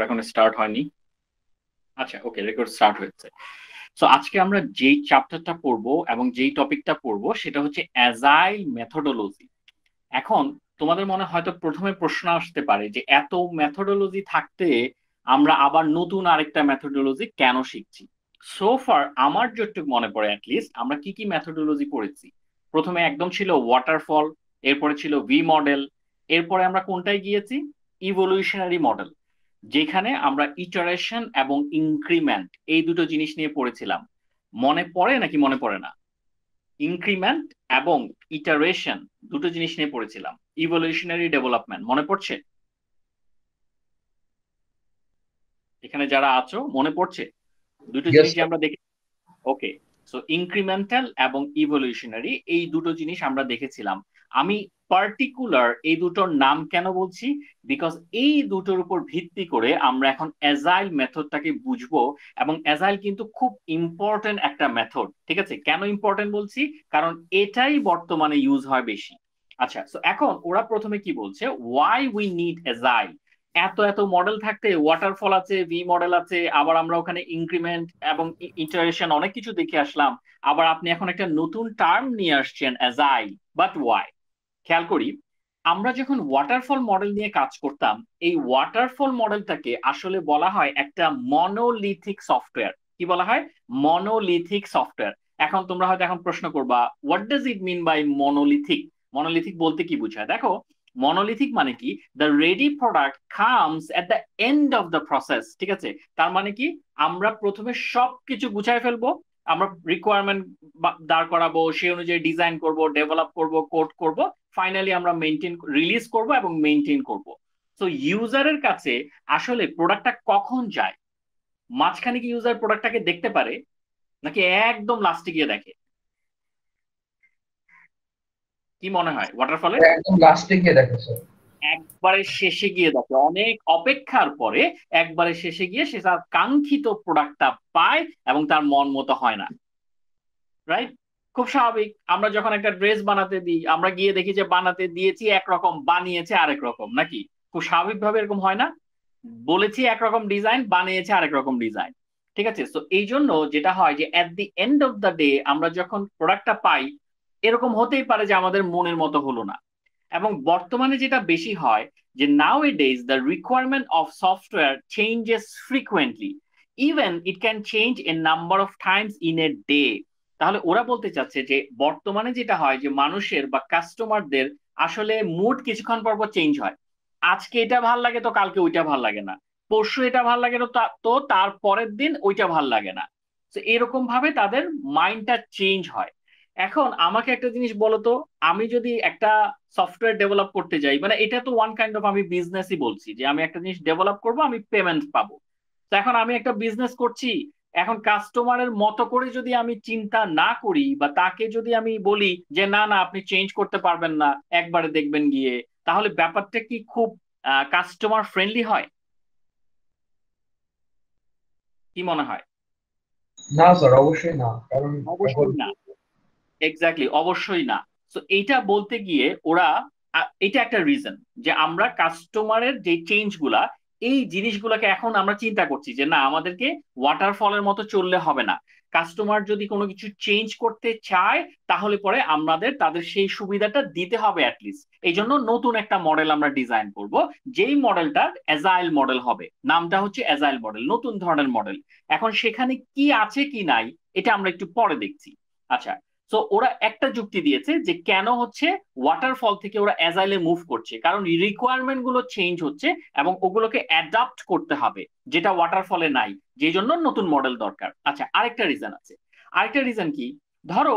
Record এখন start হয়নি। আচ্ছা, ওকে, রেকর্ড স্টার্ট হয়েছে। সো আজকে আমরা যেই চ্যাপ্টারটা পড়বো এবং যেই টপিকটা পড়বো সেটা হচ্ছে অ্যাজাইল মেথোডোলজি। এখন তোমাদের মনে হয়তো প্রথমে প্রশ্ন আসতে পারে যে এত মেথোডোলজি থাকতে আমরা আবার নতুন আরেকটা মেথোডোলজি কেন শিখছি। সো ফার আমার যতটুকু মনে পড়ে অ্যাটলিস্ট আমরা কি কি মেথোডোলজি পড়েছি। প্রথমে একদম ছিল ওয়াটারফল, এরপরে ছিল ভি মডেল, এরপরে আমরা কোনটায় গিয়েছি, ইভলিউশনারি মডেল, যেখানে আমরা ইটারেশন এবং ইনক্রিমেন্ট এই দুটো জিনিস নিয়ে পড়েছিলাম। মনে পড়ে নাকি মনে পড়ে না? ইনক্রিমেন্ট এবং ইটারেশন দুটো জিনিস নিয়ে পড়েছিলাম। ইভলিউশনারি ডেভেলপমেন্ট মনে পড়ছে? এখানে যারা আছো মনে পড়ছে দুটো ইয়েস জিনিস যে আমরা দেখে? ওকে। সো ইনক্রিমেন্টাল এবং ইভলিউশনারি এই দুটো জিনিস আমরা দেখেছিলাম। আমি পার্টিকুলার এই দুটোর নাম কেন বলছি, বিকজ এই দুটোর উপর ভিত্তি করে আমরা এখন অ্যাজাইল মেথডটাকে বুঝবো। এবং অ্যাজাইল কিন্তু খুব ইম্পর্টেন্ট একটা মেথড, ঠিক আছে? কেন ইম্পর্টেন্ট বলছি, কারণ এটাই বর্তমানে ইউজ হয় বেশি। আচ্ছা, তো এখন ওরা প্রথমে কি বলছে, ওয়াই উই নিড অ্যাজাইল। এত এত মডেল থাকতে ওয়াটারফল আছে, ভি মডেল আছে, আবার আমরা ওখানে ইনক্রিমেন্ট এবং ইটারেশন অনেক কিছু দেখে আসলাম। আবার আপনি এখন একটা নতুন টার্ম নিয়ে আসছেন অ্যাজাইল, বাট ওয়াই? খেয়াল করি, আমরা যখন ওয়াটারফল মডেল নিয়ে কাজ করতাম, এই ওয়াটারফল মডেলটাকে আসলে বলা হয় একটা মনোলিথিক সফটওয়্যার। কি বলা হয়? Monolithic software. এখন তোমরা হয়তো এখন প্রশ্ন করবা, what does it mean by monolithic? Monolithic বলতে কি বোঝায়? দেখো, মনোলিথিক মানে কি, the ready product comes at the end of the process. ঠিক আছে? তার মানে কি, আমরা প্রথমে সবকিছু গুছাই ফেলবো, আমরা রিকোয়ারমেন্ট দাঁড় করাবো, সেই অনুযায়ী ডিজাইন করব, ডেভেলপ করব, কোড করব, ফাইনালি আমরা মেনটেন রিলিজ করব এবং মেনটেন করব। তো ইউজারের কাছে আসলে প্রোডাক্টটা কখন যায়? মাঝখানে কি ইউজার প্রোডাক্টটাকে দেখতে পারে, নাকি একদম লাস্টে গিয়ে দেখে? কি মনে হয় ওয়াটারফলে? একদম লাস্টে গিয়ে দেখো স্যার। একবারে শেষে গিয়ে দেখে, অনেক অপেক্ষার পরে একবারে শেষে গিয়ে সে তার কাঙ্ক্ষিত প্রোডাক্টটা পায় এবং তার মন মতো হয় না। রাইট? খুব স্বাভাবিক। আমরা যখন একটা ড্রেস বানাতে দিই, আমরা গিয়ে দেখি যে বানাতে দিয়েছি একরকম, বানিয়েছে আরেক রকম, নাকি? খুব স্বাভাবিকভাবে এরকম হয় না? বলেছি একরকম ডিজাইন, বানিয়েছে আরেক রকম ডিজাইন। ঠিক আছে? তো এই জন্য যেটা হয় যে at the end of the day আমরা যখন প্রোডাক্টটা পাই, এরকম হতেই পারে যে আমাদের মনের মতো হলো না। এবং বর্তমানে যেটা বেশি হয়, যে nowadays the requirement of software changes frequently, even it can change a number of times in a day. তাহলে ওরা বলতে চাচ্ছে যে বর্তমানে যেটা হয় যে মানুষের বা কাস্টমারদের আসলে মুড কিছুক্ষণ পর পর চেঞ্জ হয়। আজকে এটা ভাল লাগে তো কালকে ওইটা ভাল লাগে না, পরশু এটা ভাল লাগে তো তো তার পরের দিন ওইটা ভাল লাগে না। তো এরকম ভাবে তাদের মাইন্ডটা চেঞ্জ হয়। এখন আমাকে একটা জিনিস বলো তো, আমি যদি একটা সফটওয়্যার ডেভেলপ করতে যাই, মানে এটা তো ওয়ান কাইন্ড অফ আমি বিজনেসই বলছি, যে আমি একটা জিনিস ডেভেলপ করব, আমি পেমেন্ট পাবো। তো এখন আমি একটা বিজনেস করছি, এখন কাস্টমারের মতো করে যদি আমি চিন্তা না করি, বা তাকে যদি আমি বলি যে না না আপনি চেঞ্জ করতে পারবেন না, একবারে দেখবেন গিয়ে, তাহলে ব্যাপারটা কি খুব কাস্টমার ফ্রেন্ডলি হয়? কি মনে হয়? না স্যার, অবশ্যই না, কারণ এখন অবশ্যই না। এক্স্যাক্টলি, অবশ্যই না। তো এইটা বলতে গিয়ে ওরা এটা একটা রিজন যে আমরা কাস্টমারের যে চেঞ্জ গুলা, এই জিনিসগুলোকে এখন আমরা চিন্তা করছি যে না, আমাদেরকে ওয়াটারফলের মতো চললে হবে না। কাস্টমার যদি কোনো কিছু চেঞ্জ করতে চায়, তাহলে পরে আমাদের তাদের সেই সুবিধাটা দিতে হবে অ্যাটলিস্ট। এই জন্য নতুন একটা মডেল আমরা ডিজাইন করব, যেই মডেলটা অ্যাজাইল মডেল হবে। নামটা হচ্ছে অ্যাজাইল মডেল, নতুন ধরনের মডেল। এখন সেখানে কি আছে কি নাই এটা আমরা একটু পরে দেখছি। আচ্ছা, তো ওরা একটা যুক্তি দিয়েছে যে কেন হচ্ছে ওয়াটারফল থেকে ওরা অ্যাজাইলে মুভ করছে, কারণ রিকোয়ারমেন্ট গুলো চেঞ্জ হচ্ছে এবং ওগুলোকে অ্যাডাপ্ট করতে হবে, যেটা ওয়াটারফলে নাই, যে জন্য নতুন মডেল দরকার। আচ্ছা, আরেকটা রিজন আছে। আরেকটা রিজন কি, ধরো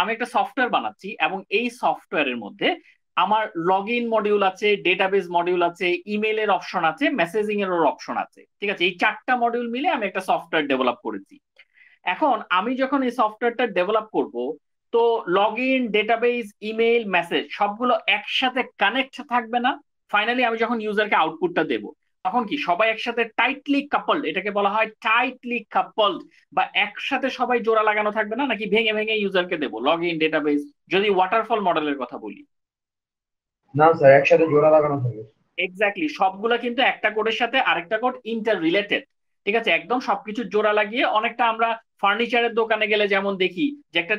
আমি একটা সফটওয়্যার বানাচ্ছি এবং এই সফটওয়্যারের মধ্যে আমার লগ ইন মডিউল আছে, ডেটাবেস মডিউল আছে, ইমেলের অপশন আছে, মেসেজিং এর অপশন আছে। ঠিক আছে? এই চারটা মডিউল মিলে আমি একটা সফটওয়্যার ডেভেলপ করেছি। এখন আমি যখন এই সফটওয়্যারটা ডেভেলপ করব, তো log in, database, email, message সবগুলো একসাথে কানেক্ট থাকবে না? ফাইনালি আমি যখন ইউজারকে আউটপুটটা দেব, তখন কি সবাই একসাথে টাইটলি কাপলড, এটাকে বলা হয় টাইটলি কাপলড, বা একসাথে সবাই জোড়া লাগানো থাকবে না, নাকি ভেঙে ভেঙে ইউজারকে দেবো লগ ইন, ডেটাবেস, যদি ওয়াটারফল মডেলের কথা বলি? না স্যার, একসাথে জোড়া লাগানো থাকে। এক্স্যাক্টলি, সবগুলা কিন্তু একটা কোডের সাথে আরেকটা কোড ইন্টার রিলেটেড। ঠিক আছে, একদম সবকিছু জোড়া লাগিয়ে, অনেকটা আমরা ফার্নিচারের দোকানে গেলে যেমন দেখি যে একটা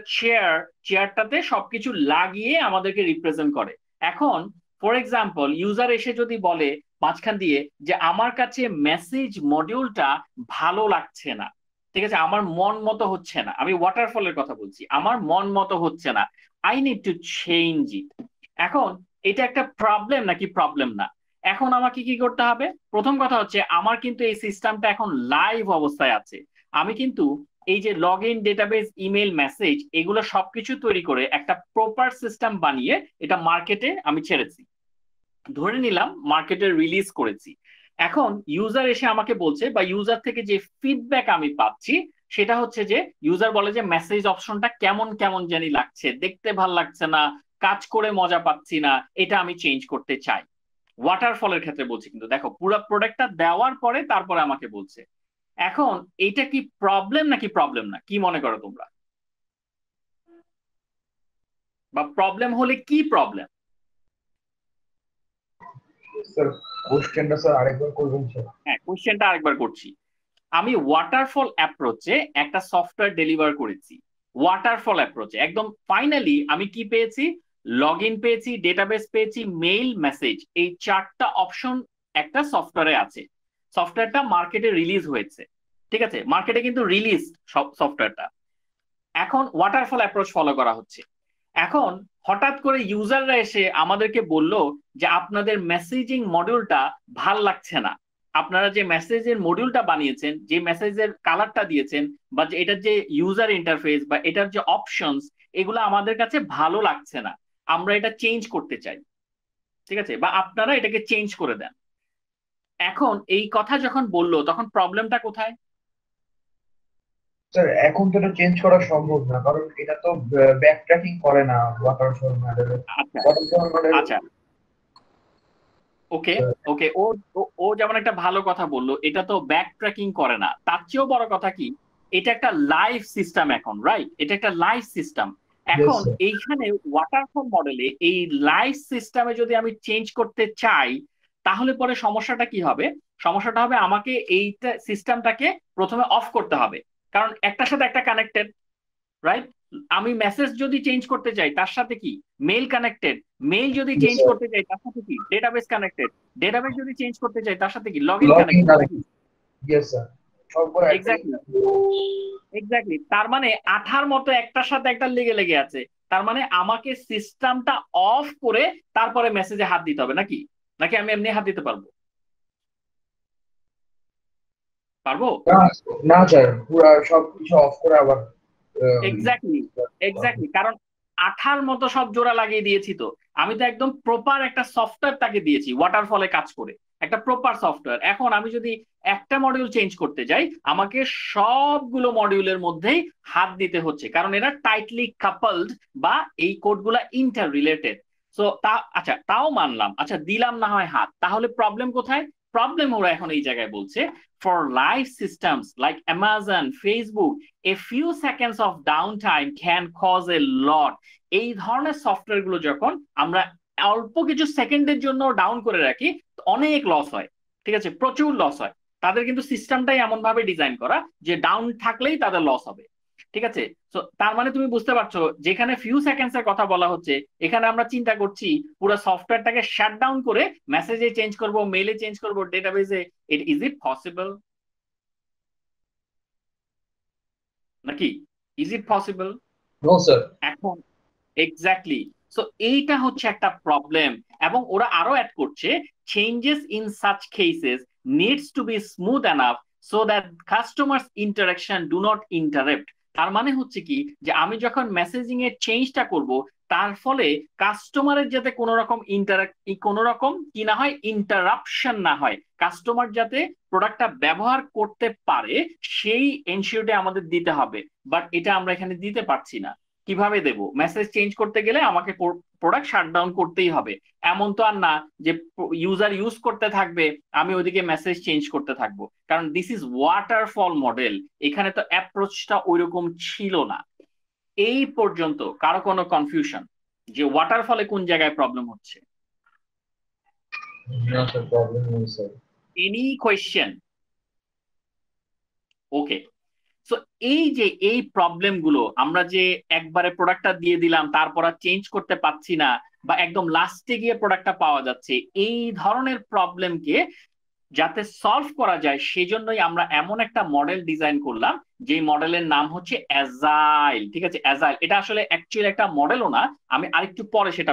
চেয়ারটাতে সবকিছু লাগিয়ে আমাদেরকে রিপ্রেজেন্ট করে। এখন ফর এক্সাম্পল ইউজার এসে যদি বলে মাঝখান দিয়ে যে আমার কাছে মেসেজ মডিউলটা ভালো লাগছে না, ঠিক আছে, আমার মন মতো হচ্ছে না, আমি ওয়াটারফলের কথা বলছি, আমার মন মতো হচ্ছে না, I need to change it. এখন এটা একটা প্রবলেম নাকি প্রবলেম না? এখন আমাকে কি করতে হবে? প্রথম কথা হচ্ছে আমার কিন্তু এই সিস্টেমটা এখন লাইভ অবস্থায় আছে। আমি কিন্তু এই যে log in, database, email, message, এগুলো সবকিছু তৈরি করে একটা প্রপার সিস্টেম বানিয়ে এটা মার্কেটে আমি ছেড়েছি। ধরে নিলাম মার্কেটে রিলিজ করেছি। এখন ইউজার এসে আমাকে বলছে, বা ইউজার থেকে যে ফিডব্যাক আমি পাচ্ছি সেটা হচ্ছে যে ইউজার বলে যে মেসেজ অপশনটা কেমন কেমন জানি লাগছে, দেখতে ভাল লাগছে না, কাজ করে মজা পাচ্ছি না, এটা আমি চেঞ্জ করতে চাই। ওয়াটারফলের ক্ষেত্রে বলছি, কিন্তু দেখো পুরো প্রোডাক্টটা দেওয়ার পরে তারপরে আমাকে বলছে। এখন এটা কি প্রবলেম নাকি প্রবলেম না, কি মনে করো তোমরা? বা প্রবলেম হলে কি প্রবলেম? স্যার কোশ্চেনটা স্যার আরেকবার করবেন স্যার? হ্যাঁ, কোশ্চেনটা আরেকবার করছি। আমি ওয়াটারফল অ্যাপ্রোচে একটা সফটওয়্যার ডেলিভার করেছি। ওয়াটারফল অ্যাপ্রোচে একদম ফাইনালি আমি কি পেয়েছি? লগ ইন পেয়েছি, ডেটাবেস পেয়েছি, মেইল, মেসেজ, এই চারটা অপশন একটা সফটওয়্যারে আছে। সফটওয়্যারটা মার্কেটে রিলিজ হয়েছে। ঠিক আছে, মার্কেটে কিন্তু রিলিজ সফটওয়্যারটা। এখন ওয়াটারফল অ্যাপ্রোচ ফলো করা হচ্ছে। এখন হঠাৎ করে ইউজাররা এসে আমাদেরকে বলল যে আপনাদের মেসেজিং মডিউলটা ভাল লাগছে না, আপনারা যে মেসেজের মডিউলটা বানিয়েছেন, যে মেসেজের কালারটা দিয়েছেন, বা যে এটার যে ইউজার ইন্টারফেস বা এটার যে অপশনস, এগুলো আমাদের কাছে ভালো লাগছে না, আমরা এটা চেঞ্জ করতে চাই। ঠিক আছে, বা আপনারা এটাকে চেঞ্জ করে দেন। এখন এই কথা যখন বললো তখন প্রবলেমটা কোথায়? স্যার এখন তো এটা চেঞ্জ করা সম্ভব না, কারণ এটা তো ব্যাক ট্র্যাকিং করে না ওয়াটারফল মডেল। আচ্ছা, ওয়াটারফল মডেল আচ্ছা, ওকে, ওকে, ও ও ও যেমন একটা ভালো কথা বললো, এটা তো ব্যাক ট্র্যাকিং করে না, তার চেয়েও বড় কথা কি, এটা একটা লাইভ সিস্টেম এখন, রাইট? এটা একটা লাইভ সিস্টেম। ইয়েস এখন স্যার। এইখানে ওয়াটারফল মডেলে এই লাইভ সিস্টেমে যদি আমি চেঞ্জ করতে চাই, তাহলে পরে সমস্যাটা কি হবে? সমস্যাটা হবে আমাকে এইটা সিস্টেমটাকে প্রথমে অফ করতে হবে, কারণ একটার সাথে একটা কানেক্টেড, রাইট? আমি মেসেজ যদি চেঞ্জ করতে চাই তার সাথে কি মেইল কানেক্টেড, মেইল যদি ইয়েস চেঞ্জ স্যার। করতে চাই তার সাথে কি ডেটাবেস কানেক্টেড, ডেটাবেস যদি চেঞ্জ করতে চাই তার সাথে কি log in log in connected, নাকি? কানেক্ট। Yes sir. সবগুলো একটাই। এক্স্যাক্টলি, এক্স্যাক্টলি, তার মানে আঠার মতো একটার সাথে একটা লেগে লেগে আছে। তার মানে আমাকে সিস্টেমটা অফ করে তারপরে মেসেজে হাত দিতে হবে, নাকি? নাকি আমি এমনি হাত দিতে পারবো? পারবো? না, না স্যার, পুরা সবকিছু অফ করে আবার এক্স্যাক্টলি, এক্স্যাক্টলি, কারণ আঠার মতো সব জোড়া লাগিয়ে দিয়েছি তো। আমি তো একদম প্রপার একটা সফটওয়্যার তাকে দিয়েছি ওয়াটারফলে কাজ করে, একটা প্রপার সফটওয়্যার। এখন আমি যদি একটা মডিউল চেঞ্জ করতে যাই, আমাকে সবগুলো মডিউলের মধ্যেই হাত দিতে হচ্ছে, কারণ এরা টাইটলি কাপলড, বা এই কোডগুলা ইন্টার রিলেটেড। সো তা আচ্ছা, তাও মানলাম, আচ্ছা দিলাম না হয় হাত, তাহলে প্রবলেম কোথায়? প্রবলেম ওরা এখন এই জায়গায় বলছে, for live systems like Amazon, Facebook, a few seconds of downtime can cause a lot। এই ধরনের সফটওয়্যার গুলো যখন আমরা অল্প কিছু সেকেন্ডের জন্য ডাউন করে রাখি, অনেক লস হয়। ঠিক আছে, প্রচুর লস হয়। তাদের কিন্তু সিস্টেমটাই এমন ভাবে ডিজাইন করা যে ডাউন থাকলেই তাদের লস হবে। ঠিক আছে, তো তার মানে তুমি বুঝতে পারছো, যেখানে ফিউ সেকেন্ডস এর কথা বলা হচ্ছে, এখানে আমরা চিন্তা করছি পুরো সফটওয়্যারটাকে শাট ডাউন করে মেসেজে চেঞ্জ করব, মেইলে চেঞ্জ করব, ডেটাবেসে। ইজ ইট পসিবল, নাকি? Is it possible? No sir. এখন এক্স্যাক্টলি, সো এইটা হচ্ছে একটা প্রবলেম। এবং ওরা আরো অ্যাড করছে, changes in such cases needs to be smooth enough so that customers interaction do not interrupt. তার মানে হচ্ছে কি, যে আমি যখন মেসেজিং এর চেঞ্জটা করব, তার ফলে কাস্টমারের যাতে কোনো রকম কি না হয়, ইন্টারাপশন না হয়, কাস্টমার যাতে প্রোডাক্টটা ব্যবহার করতে পারে, সেই এনশিওরটা আমাদের দিতে হবে। বাট এটা আমরা এখানে দিতে পারছি না। কিভাবে দেব? মেসেজ চেঞ্জ করতে গেলে আমাকে প্রোডাক্ট শাটডাউন করতেই হবে। এমন তো আর না যে ইউজার ইউজ করতে থাকবে, আমি ওইদিকে মেসেজ চেঞ্জ করতে থাকবো, কারণ দিস ইজ ওয়াটারফল মডেল। এখানে তো অ্যাপ্রোচটা ওইরকম ছিল না। এই পর্যন্ত কারো কোনো কনফিউশন যে ওয়াটারফলে কোন জায়গায় প্রবলেম হচ্ছে? না স্যার, প্রবলেম নেই sir. Any question? Okay. So এই যে এই প্রবলেম গুলো, আমরা যে একবারে প্রোডাক্টটা দিয়ে দিলাম তারপর আর চেঞ্জ করতে পারছি না, বা একদম লাস্টে গিয়ে প্রোডাক্টটা পাওয়া যাচ্ছে, এই ধরনের প্রবলেমকে যাতে সলভ করা যায় সেজন্যই আমরা এমন একটা মডেল ডিজাইন করলাম, যে মডেলের নাম হচ্ছে অ্যাজাইল। ঠিক আছে, অ্যাজাইল এটা আসলে অ্যাকচুয়ালি একটা মডেলও না, আমি আরেকটু পরে সেটা